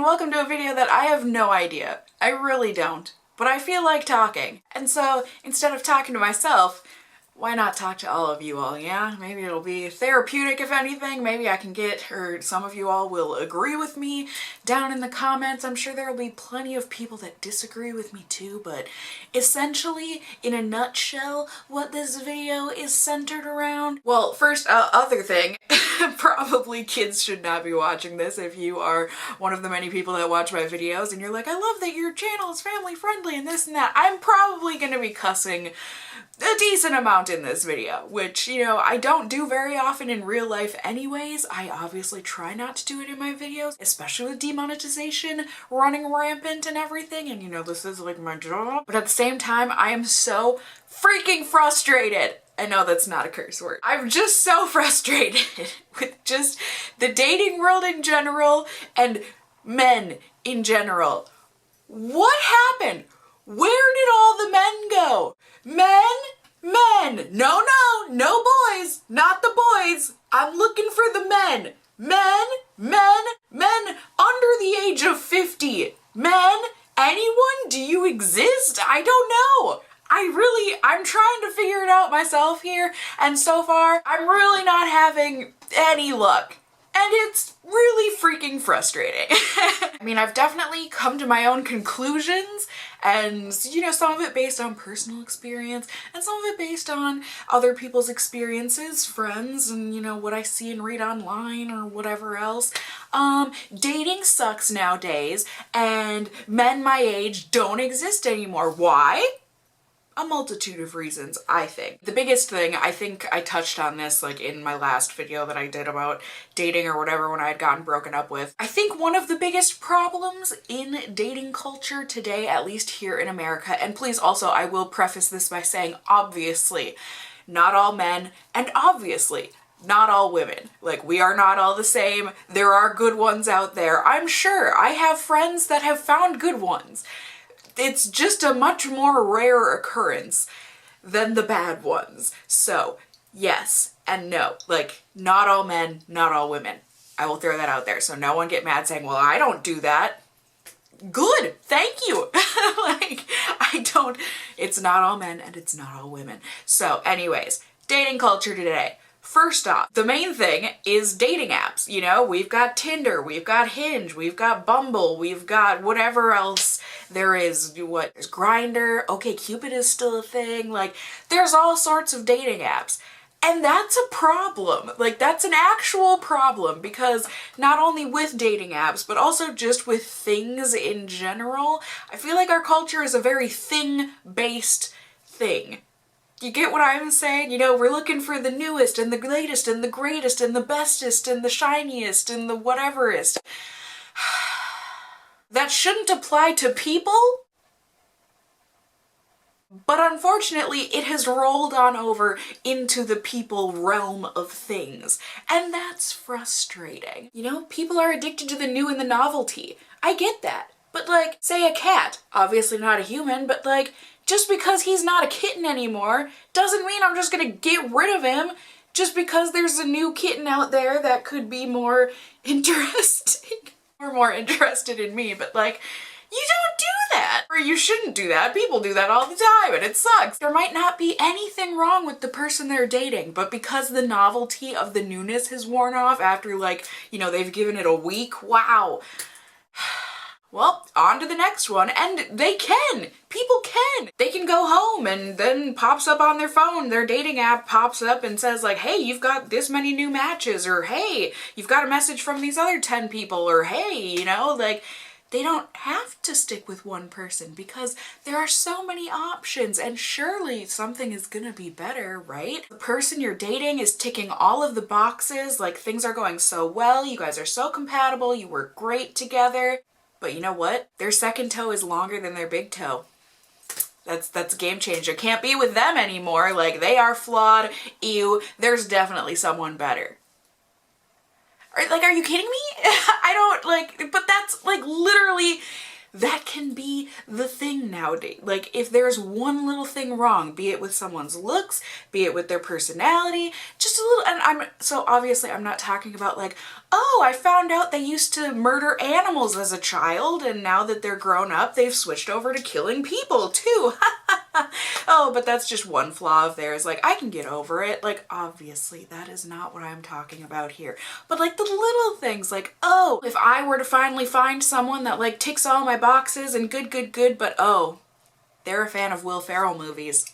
and welcome to a video that I have no idea. I really don't. But I feel like talking. And so, instead of talking to myself, why not talk to all of you all, yeah? Maybe it'll be therapeutic if anything. Maybe I can get, or some of you all will agree with me down in the comments. I'm sure there will be plenty of people that disagree with me too, but essentially, in a nutshell, what this video is centered around. Well, first, other thing, probably kids should not be watching this if you are one of the many people that watch my videos and you're like, I love that your channel is family friendly and this and that. I'm probably gonna be cussing a decent amount in this video, which, you know, I don't do very often in real life anyways. I obviously try not to do it in my videos, especially with demonetization running rampant and everything, and you know, this is like my job. But at the same time, I am so freaking frustrated. I know that's not a curse word. I'm just so frustrated with just the dating world in general and men in general. What happened? Where did all the men go? Men! No boys! Not the boys! I'm looking for the men! Men under the age of 50! Men? Anyone? Do you exist? I don't know! I'm trying to figure it out myself here, and so far, I'm really not having any luck. And it's really freaking frustrating. I mean, I've definitely come to my own conclusions, and, you know, some of it based on personal experience, and some of it based on other people's experiences, friends, and, you know, what I see and read online or whatever else. Dating sucks nowadays, and men my age don't exist anymore. Why? A multitude of reasons, I think. The biggest thing, I think I touched on this like in my last video that I did about dating or whatever when I had gotten broken up with. I think one of the biggest problems in dating culture today, at least here in America, and please also I will preface this by saying obviously not all men and obviously not all women. Like, we are not all the same. There are good ones out there. I'm sure I have friends that have found good ones. It's just a much more rare occurrence than the bad ones. So, yes and no. Like, not all men, not all women. I will throw that out there, so no one get mad saying, well, I don't do that. Good, thank you. Like, it's not all men and it's not all women. So, anyways, dating culture today. First off, the main thing is dating apps. You know, we've got Tinder, we've got Hinge, we've got Bumble, we've got whatever else there is. There's Grindr, OkCupid is still a thing. Like, there's all sorts of dating apps. And that's a problem. Like, that's an actual problem, because not only with dating apps, but also just with things in general, I feel like our culture is a very thing-based thing. You get what I'm saying? You know, we're looking for the newest and the latest and the greatest and the bestest and the shiniest and the whateverest. That shouldn't apply to people, but unfortunately it has rolled on over into the people realm of things, and that's frustrating. You know, people are addicted to the new and the novelty. I get that. But like, say a cat, obviously not a human, but like, just because he's not a kitten anymore doesn't mean I'm just gonna get rid of him just because there's a new kitten out there that could be more interesting or more interested in me. But like, you don't do that, or you shouldn't do that. People do that all the time and it sucks. There might not be anything wrong with the person they're dating, but because the novelty of the newness has worn off after, like, you know, they've given it a week, wow. Well, on to the next one, and they can! People can! They can go home and then pops up on their phone, their dating app pops up and says like, hey, you've got this many new matches, or hey, you've got a message from these other 10 people, or hey, you know, like, they don't have to stick with one person because there are so many options, and surely something is gonna be better, right? The person you're dating is ticking all of the boxes, like things are going so well, you guys are so compatible, you work great together. But you know what? Their second toe is longer than their big toe. That's a game changer. Can't be with them anymore. Like, they are flawed. Ew. There's definitely someone better. Like, are you kidding me? I don't, like, but that's, like, literally that can be the thing nowadays. Like, if there's one little thing wrong, be it with someone's looks, be it with their personality, just a little, and so obviously I'm not talking about like, oh, I found out they used to murder animals as a child and now that they're grown up, they've switched over to killing people too. Oh, but that's just one flaw of theirs. Like, I can get over it. Like, obviously that is not what I'm talking about here. But like the little things, like, oh, if I were to finally find someone that like ticks all my boxes and good, but oh, they're a fan of Will Ferrell movies.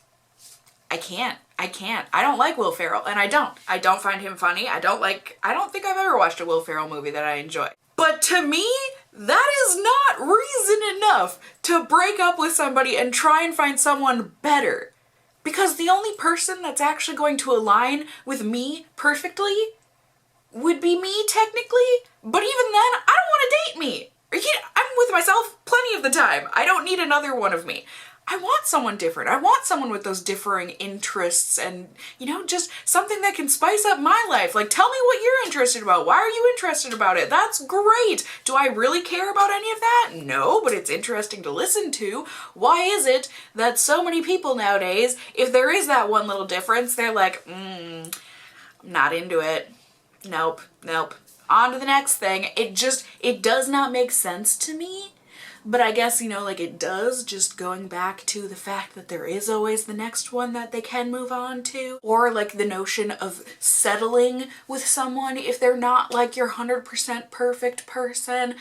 I can't. I don't like Will Ferrell, and I don't find him funny. I don't think I've ever watched a Will Ferrell movie that I enjoy. But to me, that is not reason enough to break up with somebody and try and find someone better. Because the only person that's actually going to align with me perfectly would be me, technically. But even then, I don't want to date me. I'm with myself plenty of the time. I don't need another one of me. I want someone different. I want someone with those differing interests and, you know, just something that can spice up my life. Like, tell me what you're interested about. Why are you interested about it? That's great. Do I really care about any of that? No, but it's interesting to listen to. Why is it that so many people nowadays, if there is that one little difference, they're like, I'm not into it. Nope. On to the next thing. It does not make sense to me. But I guess, you know, like it does, just going back to the fact that there is always the next one that they can move on to. Or like the notion of settling with someone if they're not like your 100% perfect person.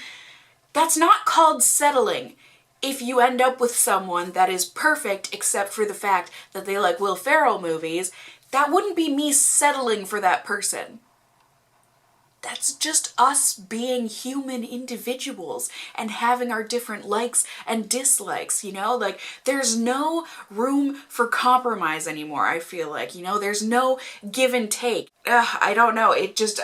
That's not called settling. If you end up with someone that is perfect except for the fact that they like Will Ferrell movies, that wouldn't be me settling for that person. That's just us being human individuals and having our different likes and dislikes, you know? Like, there's no room for compromise anymore, I feel like, you know? There's no give and take. I don't know. It just,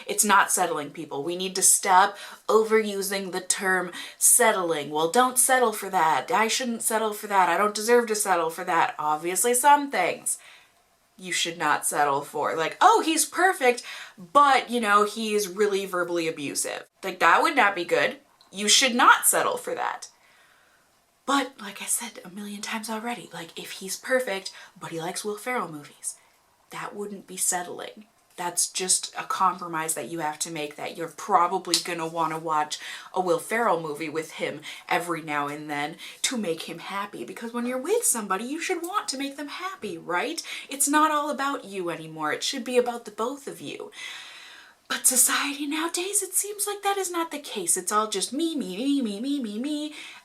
it's not settling, people. We need to stop overusing the term settling. Well, don't settle for that. I shouldn't settle for that. I don't deserve to settle for that. Obviously, some things you should not settle for. Like, oh, he's perfect, but, you know, he's really verbally abusive. Like, that would not be good. You should not settle for that. But, like I said a million times already, like, if he's perfect, but he likes Will Ferrell movies, that wouldn't be settling. That's just a compromise that you have to make, that you're probably gonna want to watch a Will Ferrell movie with him every now and then to make him happy. Because when you're with somebody, you should want to make them happy, right? It's not all about you anymore. It should be about the both of you. But society nowadays, it seems like that is not the case. It's all just me.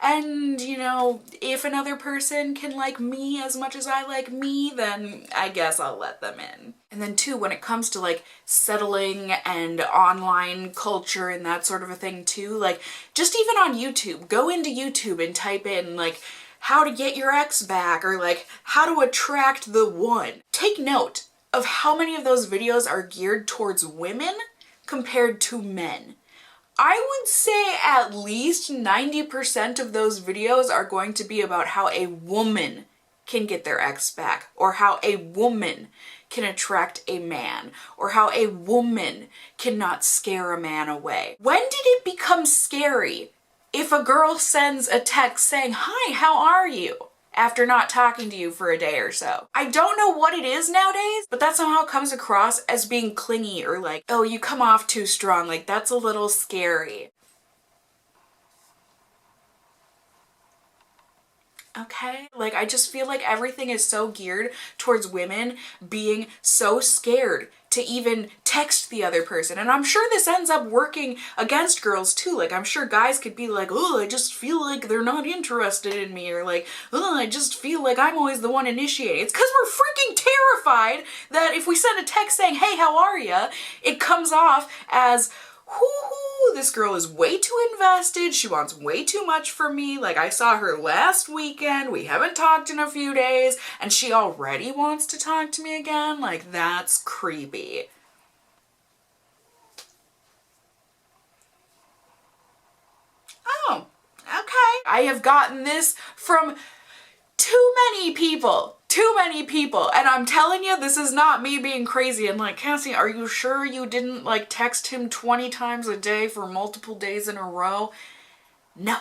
And, you know, if another person can like me as much as I like me, then I guess I'll let them in. And then too, when it comes to like settling and online culture and that sort of a thing too, like just even on YouTube, go into YouTube and type in like how to get your ex back or like how to attract the one. Take note of how many of those videos are geared towards women compared to men. I would say at least 90% of those videos are going to be about how a woman can get their ex back, or how a woman can attract a man, or how a woman cannot scare a man away. When did it become scary if a girl sends a text saying, "Hi, how are you?" after not talking to you for a day or so? I don't know what it is nowadays, but that somehow comes across as being clingy or like, oh, you come off too strong. Like, that's a little scary. Okay? Like, I just feel like everything is so geared towards women being so scared to even text the other person. And I'm sure this ends up working against girls too. Like, I'm sure guys could be like, oh, I just feel like they're not interested in me, or like, oh, I just feel like I'm always the one initiating. It's because we're freaking terrified that if we send a text saying, hey, how are ya, it comes off as, whoo, this girl is way too invested. She wants way too much from me. Like, I saw her last weekend. We haven't talked in a few days, and she already wants to talk to me again. Like, that's creepy. Oh, okay. I have gotten this from too many people. Too many people. And I'm telling you, this is not me being crazy and like, Cassie, are you sure you didn't like text him 20 times a day for multiple days in a row? No.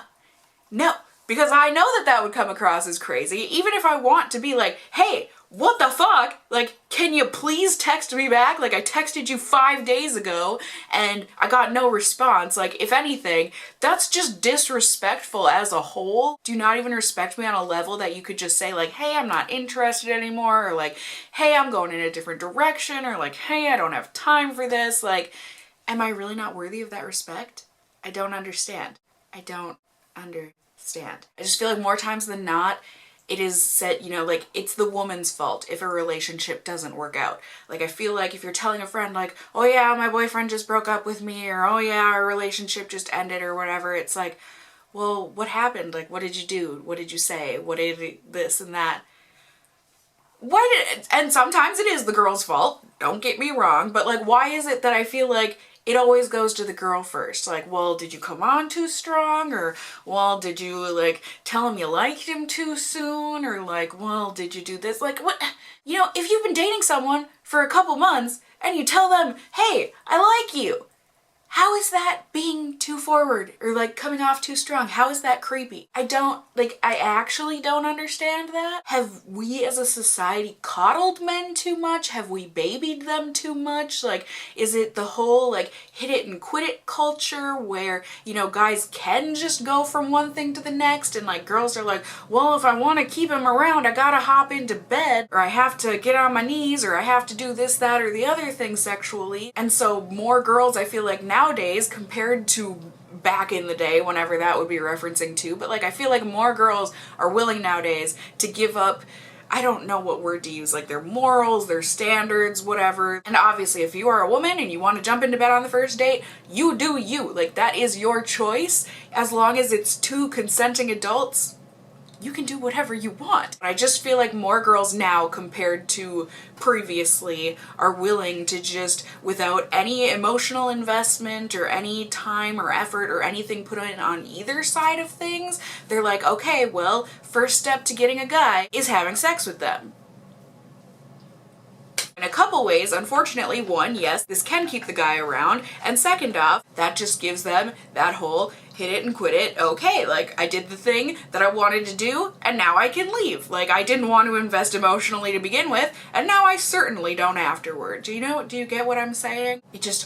No. Because I know that that would come across as crazy. Even if I want to be like, hey, what the fuck? Like, can you please text me back? Like, I texted you 5 days ago and I got no response. Like, if anything, that's just disrespectful as a whole. Do you not even respect me on a level that you could just say like, hey, I'm not interested anymore, or like, hey, I'm going in a different direction, or like, hey, I don't have time for this. Like, am I really not worthy of that respect? I don't understand. I don't understand. I just feel like more times than not, it is said, you know, like, it's the woman's fault if a relationship doesn't work out. Like, I feel like if you're telling a friend like, oh yeah, my boyfriend just broke up with me, or oh yeah, our relationship just ended, or whatever, it's like, well, what happened? Like, what did you do? What did you say? What did this and that? And sometimes it is the girl's fault, don't get me wrong, but like, why is it that I feel like it always goes to the girl first? Like, well, did you come on too strong? Or, well, did you like tell him you liked him too soon? Or like, well, did you do this? Like, what? You know, if you've been dating someone for a couple months and you tell them, hey, I like you, how is that being too forward or like coming off too strong? How is that creepy? I actually don't understand that. Have we as a society coddled men too much? Have we babied them too much? Like, is it the whole like hit it and quit it culture where, you know, guys can just go from one thing to the next, and like girls are like, well, if I want to keep him around, I gotta hop into bed, or I have to get on my knees, or I have to do this, that, or the other thing sexually. And so more girls, I feel like nowadays compared to back in the day, whenever that would be referencing to, but like I feel like more girls are willing nowadays to give up, I don't know what word to use, like their morals, their standards, whatever. And obviously if you are a woman and you want to jump into bed on the first date, you do you. Like, that is your choice. As long as it's two consenting adults, you can do whatever you want. I just feel like more girls now compared to previously are willing to just, without any emotional investment or any time or effort or anything put in on either side of things, they're like, okay, well, first step to getting a guy is having sex with them. In a couple ways, unfortunately. One, yes, this can keep the guy around, and second off, that just gives them that whole hit it and quit it. Okay, like, I did the thing that I wanted to do, and now I can leave. Like, I didn't want to invest emotionally to begin with, and now I certainly don't afterward. Do you get what I'm saying?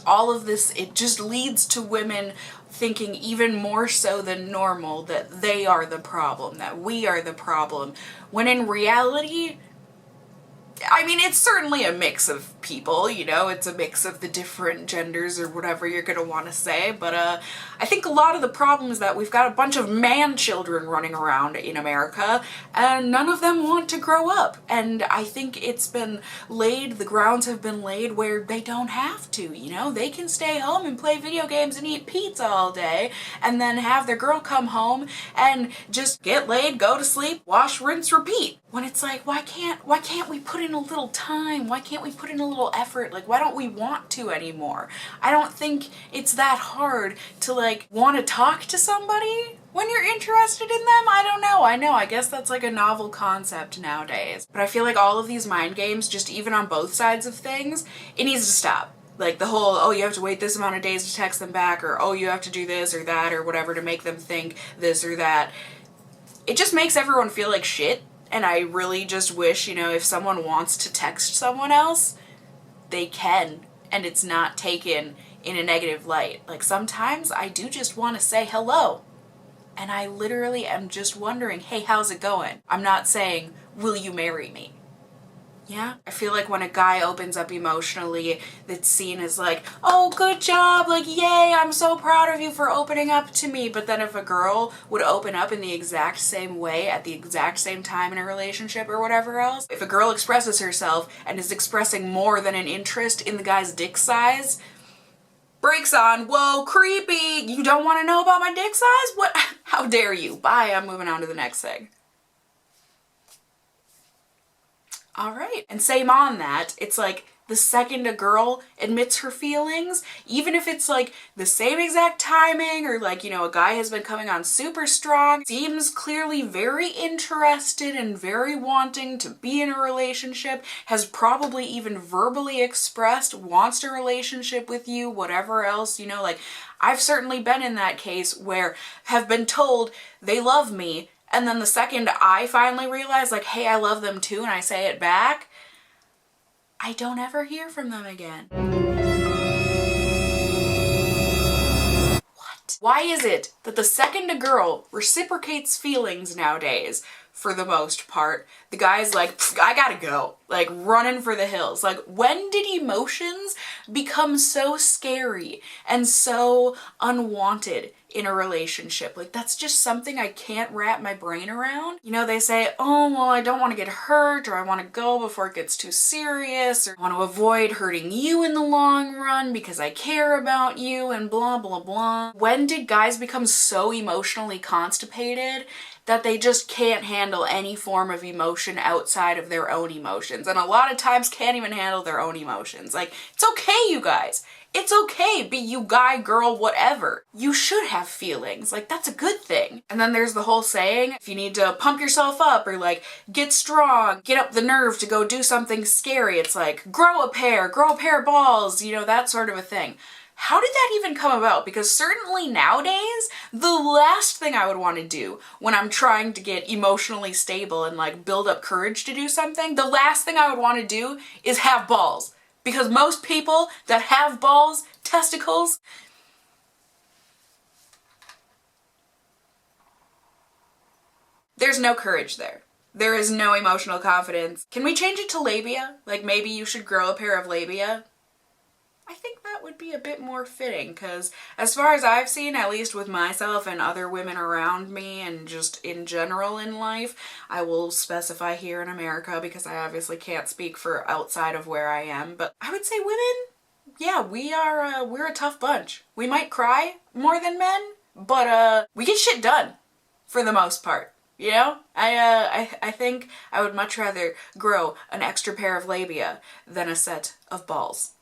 All of this, it just leads to women thinking even more so than normal that they are the problem, that we are the problem, when in reality, I mean, it's certainly a mix of people, you know, it's a mix of the different genders or whatever you're gonna want to say, but I think a lot of the problem is that we've got a bunch of man children running around in America and none of them want to grow up, and I think the grounds have been laid where they don't have to, you know, they can stay home and play video games and eat pizza all day and then have their girl come home and just get laid, go to sleep, wash, rinse, repeat. When it's like, why can't we put in a little time? Why can't we put in a little effort? Like, why don't we want to anymore? I don't think it's that hard to like want to talk to somebody when you're interested in them. I guess that's like a novel concept nowadays. But I feel like all of these mind games, just even on both sides of things, it needs to stop. Like the whole, oh, you have to wait this amount of days to text them back, or oh, you have to do this or that or whatever to make them think this or that. It just makes everyone feel like shit. And I really just wish, you know, if someone wants to text someone else, they can, and it's not taken in a negative light. Like, sometimes I do just want to say hello, and I literally am just wondering, hey, how's it going? I'm not saying, will you marry me? Yeah? I feel like when a guy opens up emotionally, that's seen as like, oh, good job, like, yay, I'm so proud of you for opening up to me. But then if a girl would open up in the exact same way at the exact same time in a relationship or whatever else, if a girl expresses herself and is expressing more than an interest in the guy's dick size, brakes on. Whoa, creepy. You don't want to know about my dick size? What? How dare you? Bye, I'm moving on to the next thing. All right. And same on that, it's like the second a girl admits her feelings, even if it's like the same exact timing or like, you know, a guy has been coming on super strong, seems clearly very interested and very wanting to be in a relationship, has probably even verbally expressed wants a relationship with you, whatever else, you know, like I've certainly been in that case where have been told they love me, and then the second I finally realize like, hey, I love them too, and I say it back, I don't ever hear from them again. What? Why is it that the second a girl reciprocates feelings nowadays, for the most part, the guy's like, I gotta go, like running for the hills? Like, when did emotions become so scary and so unwanted in a relationship? Like, that's just something I can't wrap my brain around. You know, they say, oh, well, I don't want to get hurt, or I want to go before it gets too serious, or I want to avoid hurting you in the long run because I care about you, and blah, blah, blah. When did guys become so emotionally constipated that they just can't handle any form of emotion outside of their own emotions? And a lot of times can't even handle their own emotions. Like, it's okay, you guys. It's okay, be you guy, girl, whatever. You should have feelings. Like, that's a good thing. And then there's the whole saying, if you need to pump yourself up or like get strong, get up the nerve to go do something scary, it's like grow a pair of balls, you know, that sort of a thing. How did that even come about? Because certainly nowadays, the last thing I would want to do when I'm trying to get emotionally stable and like build up courage to do something, the last thing I would want to do is have balls. Because most people that have balls, testicles, there's no courage there. There is no emotional confidence. Can we change it to labia? Like, maybe you should grow a pair of labia? I think that would be a bit more fitting, because as far as I've seen, at least with myself and other women around me and just in general in life, I will specify here in America because I obviously can't speak for outside of where I am, but I would say women, yeah, we're a tough bunch. We might cry more than men, but we get shit done for the most part. You know, I think I would much rather grow an extra pair of labia than a set of balls.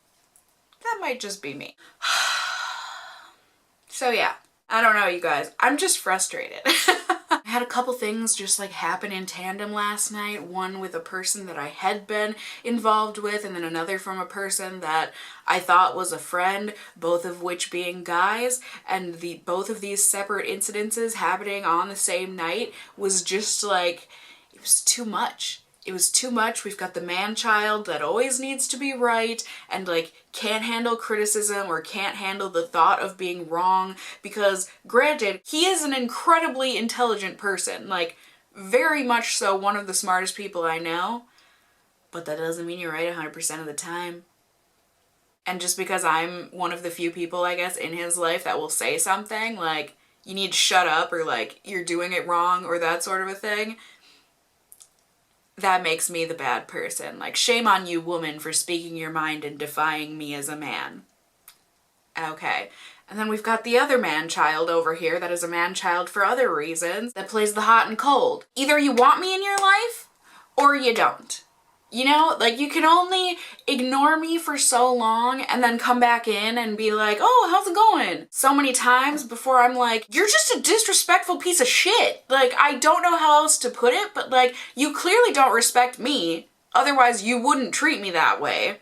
That might just be me. So yeah, I don't know, you guys. I'm just frustrated. I had a couple things just like happen in tandem last night. One with a person that I had been involved with, and then another from a person that I thought was a friend, both of which being guys. And both of these separate incidences happening on the same night was just like, it was too much. It was too much. We've got the man-child that always needs to be right and like can't handle criticism or can't handle the thought of being wrong, because granted, he is an incredibly intelligent person, like very much so one of the smartest people I know, but that doesn't mean you're right 100% of the time. And just because I'm one of the few people, I guess, in his life that will say something like, you need to shut up, or like, you're doing it wrong, or that sort of a thing, that makes me the bad person. Like, shame on you, woman, for speaking your mind and defying me as a man. Okay. And then we've got the other man-child over here that is a man-child for other reasons, that plays the hot and cold. Either you want me in your life, or you don't. You know, like, you can only ignore me for so long and then come back in and be like, oh, how's it going? So many times before I'm like, you're just a disrespectful piece of shit. Like, I don't know how else to put it, but like, you clearly don't respect me. Otherwise, you wouldn't treat me that way.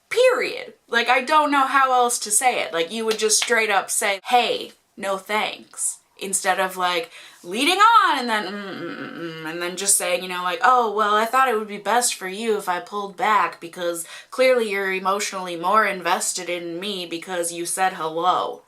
Period. Like, I don't know how else to say it. Like, you would just straight up say, hey, no thanks. Instead of like leading on and then just saying, you know, like, oh, well, I thought it would be best for you if I pulled back because clearly you're emotionally more invested in me because you said hello.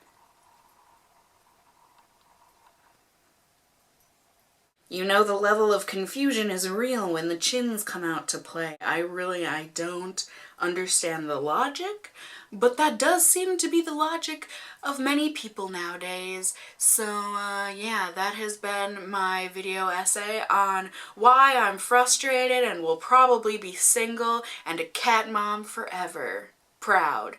You know, the level of confusion is real when the chins come out to play. I don't understand the logic, but that does seem to be the logic of many people nowadays. So yeah, that has been my video essay on why I'm frustrated and will probably be single and a cat mom forever. Proud.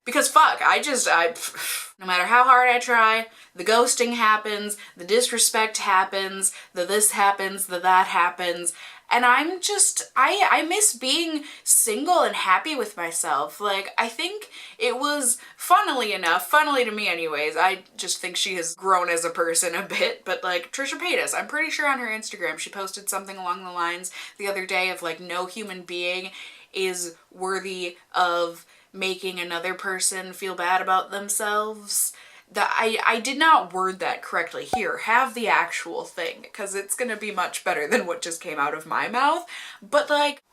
Because fuck, no matter how hard I try, the ghosting happens, the disrespect happens, the this happens, the that happens, And I'm just, I miss being single and happy with myself. Like, I think it was, funnily enough, funnily to me anyways, I just think she has grown as a person a bit, but like Trisha Paytas, I'm pretty sure on her Instagram she posted something along the lines the other day of like, no human being is worthy of making another person feel bad about themselves. That I did not word that correctly. Here, have the actual thing, because it's gonna be much better than what just came out of my mouth. But like,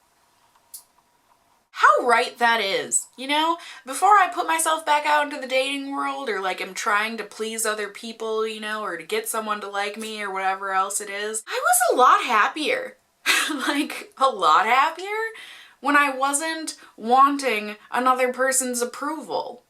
how right that is, you know? Before I put myself back out into the dating world, or like am trying to please other people, you know, or to get someone to like me or whatever else it is, I was a lot happier. Like, a lot happier when I wasn't wanting another person's approval.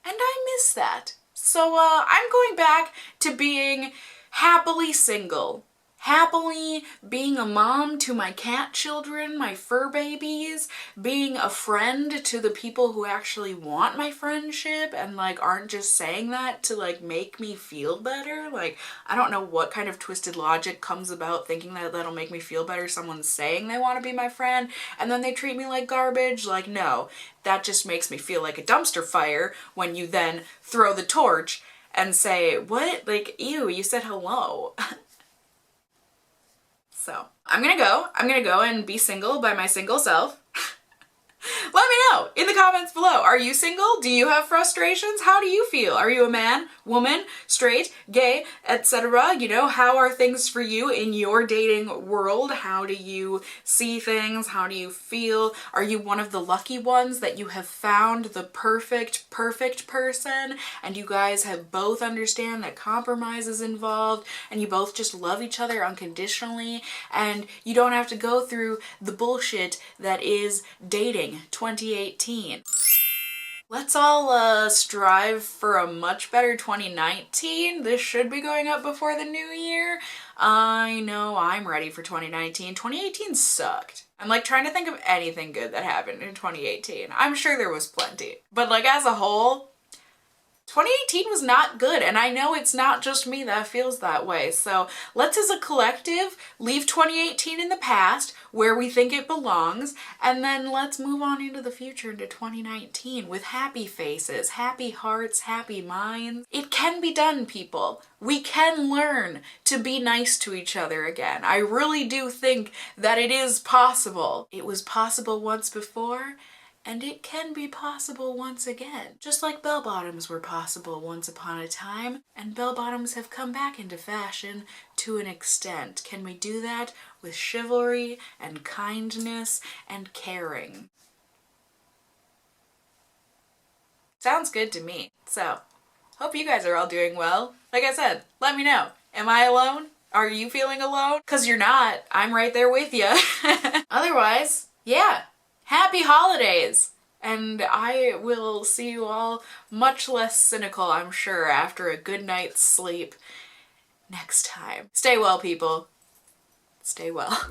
And I miss that. So I'm going back to being happily single. Happily being a mom to my cat children, my fur babies, being a friend to the people who actually want my friendship and like aren't just saying that to like make me feel better. Like, I don't know what kind of twisted logic comes about thinking that that'll make me feel better. Someone's saying they want to be my friend and then they treat me like garbage. Like, no, that just makes me feel like a dumpster fire when you then throw the torch and say, what? Like, ew, you said hello. So I'm gonna go and be single by my single self. Let me know in the comments below. Are you single? Do you have frustrations? How do you feel? Are you a man, woman, straight, gay, etc.? You know, how are things for you in your dating world? How do you see things? How do you feel? Are you one of the lucky ones that you have found the perfect person and you guys have both understand that compromise is involved and you both just love each other unconditionally and you don't have to go through the bullshit that is dating 2018. Let's all strive for a much better 2019. This should be going up before the new year. I know I'm ready for 2019. 2018 sucked. I'm like trying to think of anything good that happened in 2018. I'm sure there was plenty. But like as a whole, 2018 was not good, and I know it's not just me that feels that way. So let's as a collective leave 2018 in the past where we think it belongs, and then let's move on into the future, into 2019 with happy faces, happy hearts, happy minds. It can be done, people. We can learn to be nice to each other again. I really do think that it is possible. It was possible once before, and it can be possible once again. Just like bell-bottoms were possible once upon a time, and bell-bottoms have come back into fashion to an extent. Can we do that with chivalry and kindness and caring? Sounds good to me. So, hope you guys are all doing well. Like I said, let me know. Am I alone? Are you feeling alone? 'Cause you're not. I'm right there with you. Otherwise, yeah. Happy holidays! And I will see you all much less cynical, I'm sure, after a good night's sleep next time. Stay well, people. Stay well.